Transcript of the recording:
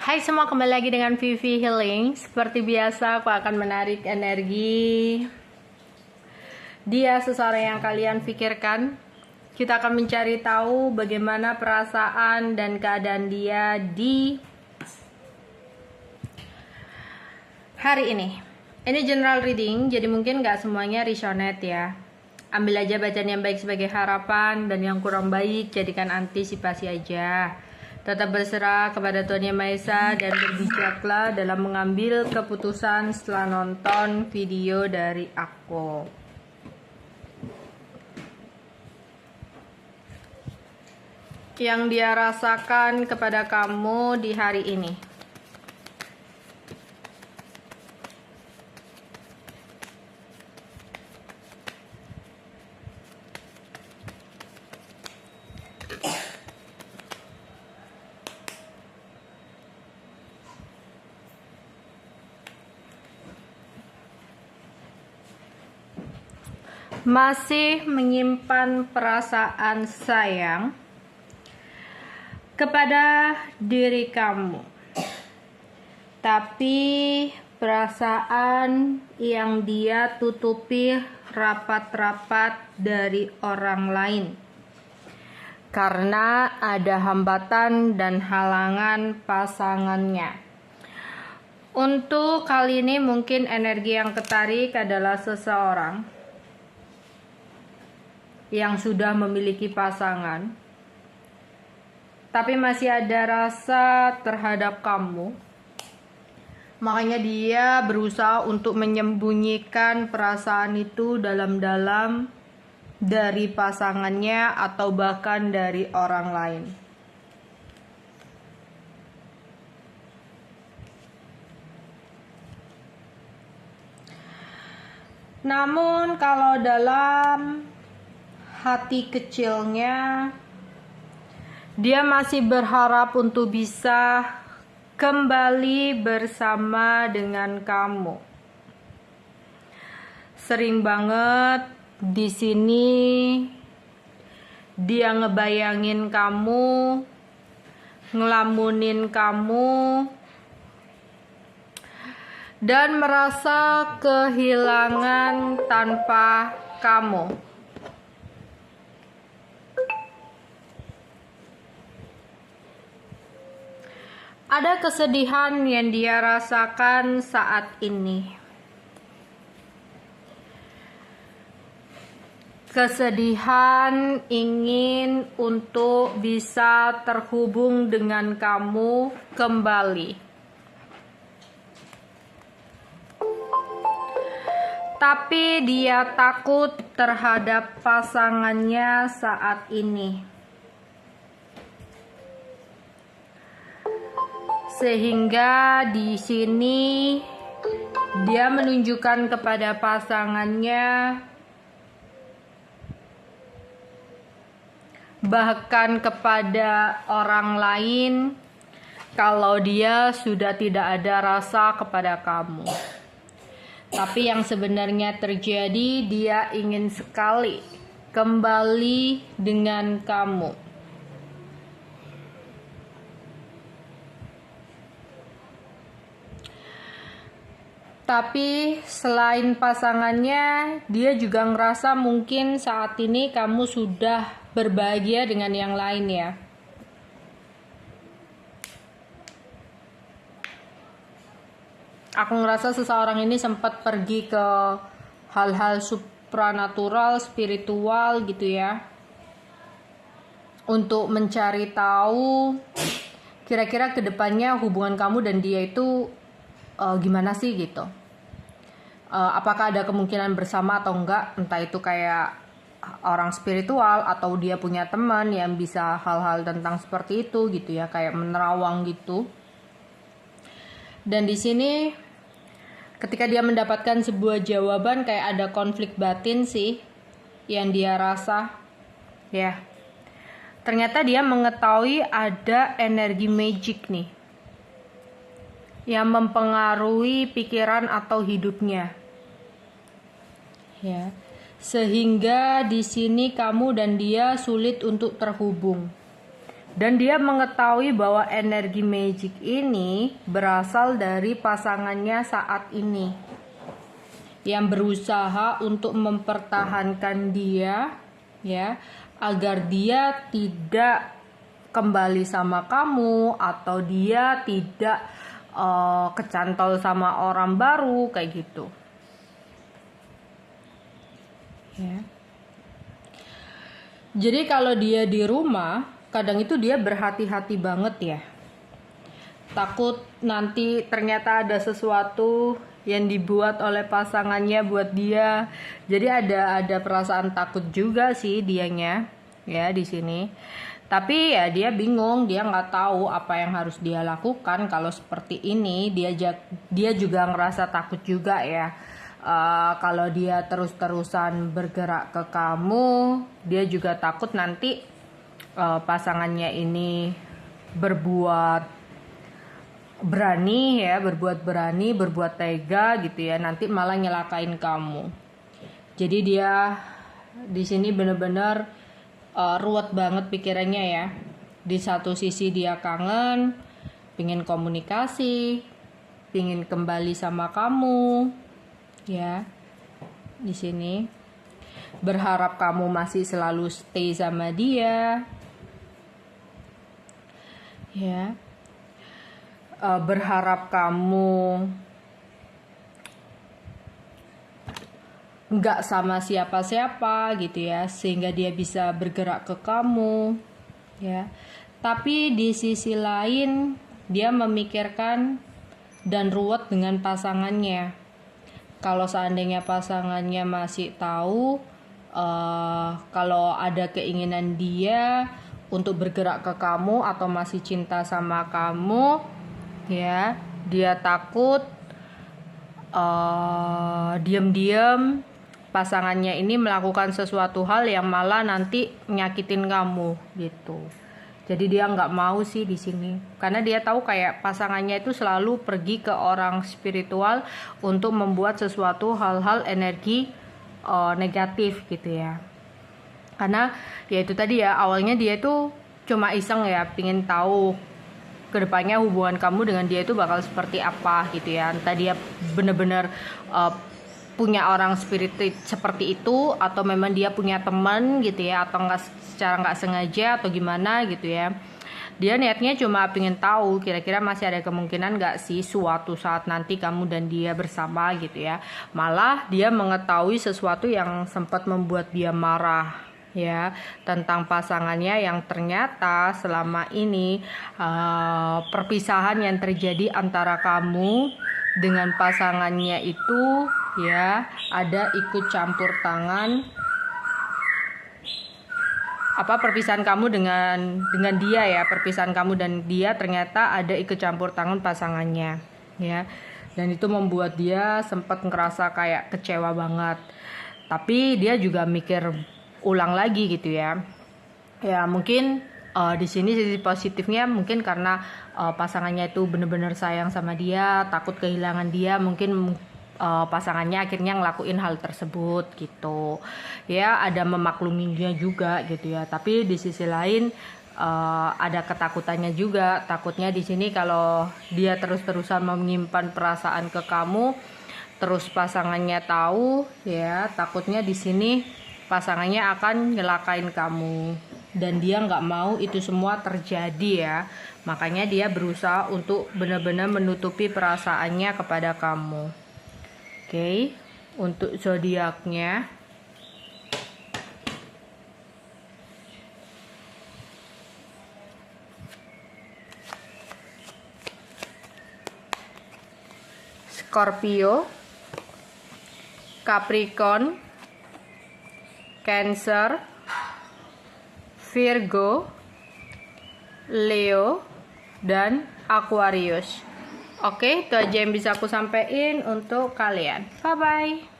Hai semua, kembali lagi dengan Vivi Healing. Seperti biasa, aku akan menarik energi dia seseorang yang kalian pikirkan. Kita akan mencari tahu bagaimana perasaan dan keadaan dia di hari ini. Ini general reading, jadi mungkin gak semuanya resonate ya. Ambil aja bacaan yang baik sebagai harapan, dan yang kurang baik jadikan antisipasi aja. Tetap berserah kepada Tuhan Yang Maha Esa dan berbijaklah dalam mengambil keputusan setelah nonton video dari aku. Yang dia rasakan kepada kamu di hari ini. Masih menyimpan perasaan sayang kepada diri kamu, tapi perasaan yang dia tutupi rapat-rapat dari orang lain karena ada hambatan dan halangan pasangannya. Untuk kali ini mungkin energi yang ketarik adalah seseorang yang sudah memiliki pasangan, tapi masih ada rasa terhadap kamu. Makanya dia berusaha untuk menyembunyikan perasaan itu dalam-dalam dari pasangannya atau bahkan dari orang lain. Namun kalau dalam hati kecilnya, dia masih berharap untuk bisa kembali bersama dengan kamu. Sering banget di sini dia ngebayangin kamu, ngelamunin kamu, dan merasa kehilangan tanpa kamu. Ada kesedihan yang dia rasakan saat ini. Kesedihan ingin untuk bisa terhubung dengan kamu kembali. Tapi dia takut terhadap pasangannya saat ini. Sehingga di sini dia menunjukkan kepada pasangannya, bahkan kepada orang lain, kalau dia sudah tidak ada rasa kepada kamu. Tapi yang sebenarnya terjadi, dia ingin sekali kembali dengan kamu. Tapi selain pasangannya, dia juga ngerasa mungkin saat ini kamu sudah berbahagia dengan yang lain ya. Aku ngerasa seseorang ini sempat pergi ke hal-hal supranatural, spiritual gitu ya, untuk mencari tahu kira-kira kedepannya hubungan kamu dan dia itu gimana sih gitu. Apakah ada kemungkinan bersama atau enggak, entah itu kayak orang spiritual atau dia punya teman yang bisa hal-hal tentang seperti itu gitu ya, kayak menerawang gitu. Dan di sini ketika dia mendapatkan sebuah jawaban, kayak ada konflik batin sih yang dia rasa ya. Ternyata dia mengetahui ada energi magic nih yang mempengaruhi pikiran atau hidupnya. Ya. Sehingga di sini kamu dan dia sulit untuk terhubung. Dan dia mengetahui bahwa energi magic ini berasal dari pasangannya saat ini, yang berusaha untuk mempertahankan dia, ya, agar dia tidak kembali sama kamu atau dia tidak kecantol sama orang baru kayak gitu. Ya. Jadi kalau dia di rumah, kadang itu dia berhati-hati banget ya. Takut nanti ternyata ada sesuatu yang dibuat oleh pasangannya buat dia. Jadi ada perasaan takut juga sih dianya ya di sini. Tapi ya dia bingung, dia nggak tahu apa yang harus dia lakukan kalau seperti ini. Dia juga ngerasa takut juga ya. Kalau dia terus-terusan bergerak ke kamu, dia juga takut nanti pasangannya ini berbuat berani, berbuat tega gitu ya, nanti malah nyelakain kamu. Jadi dia di sini bener-bener ruwet banget pikirannya ya. Di satu sisi dia kangen, pingin komunikasi, pingin kembali sama kamu, ya. Di sini berharap kamu masih selalu stay sama dia. Ya, berharap kamu nggak sama siapa-siapa gitu ya, sehingga dia bisa bergerak ke kamu ya. Tapi di sisi lain dia memikirkan dan ruwet dengan pasangannya. Kalau seandainya pasangannya masih tahu kalau ada keinginan dia untuk bergerak ke kamu atau masih cinta sama kamu, ya, dia takut diam-diam pasangannya ini melakukan sesuatu hal yang malah nanti nyakitin kamu gitu. Jadi dia nggak mau sih di sini, karena dia tahu kayak pasangannya itu selalu pergi ke orang spiritual untuk membuat sesuatu hal-hal energi negatif gitu ya. Karena ya itu tadi ya, awalnya dia itu cuma iseng ya, pingin tahu kedepannya hubungan kamu dengan dia itu bakal seperti apa gitu ya. Entah dia bener-bener punya orang spiritus seperti itu, atau memang dia punya teman gitu ya, atau secara nggak sengaja atau gimana gitu ya. Dia niatnya cuma pingin tahu kira-kira masih ada kemungkinan nggak sih suatu saat nanti kamu dan dia bersama gitu ya. Malah dia mengetahui sesuatu yang sempat membuat dia marah ya, tentang pasangannya yang ternyata selama ini perpisahan yang terjadi antara kamu dengan pasangannya itu ya, ada ikut campur tangan perpisahan kamu dengan dia ya, perpisahan kamu dan dia ternyata ada ikut campur tangan pasangannya ya, dan itu membuat dia sempat ngerasa kayak kecewa banget. Tapi dia juga mikir ulang lagi gitu ya. Ya mungkin di sini sisi positifnya mungkin karena pasangannya itu benar-benar sayang sama dia, takut kehilangan dia, mungkin pasangannya akhirnya ngelakuin hal tersebut gitu ya. Ada memakluminya juga gitu ya, tapi di sisi lain ada ketakutannya juga. Takutnya di sini kalau dia terus-terusan menyimpan perasaan ke kamu, terus pasangannya tahu ya, takutnya di sini pasangannya akan nyelakain kamu, dan dia nggak mau itu semua terjadi ya. Makanya dia berusaha untuk benar-benar menutupi perasaannya kepada kamu. Oke, untuk zodiaknya Scorpio, Capricorn, Cancer, Virgo, Leo, dan Aquarius. Oke, itu aja yang bisa aku sampaikan untuk kalian. Bye-bye.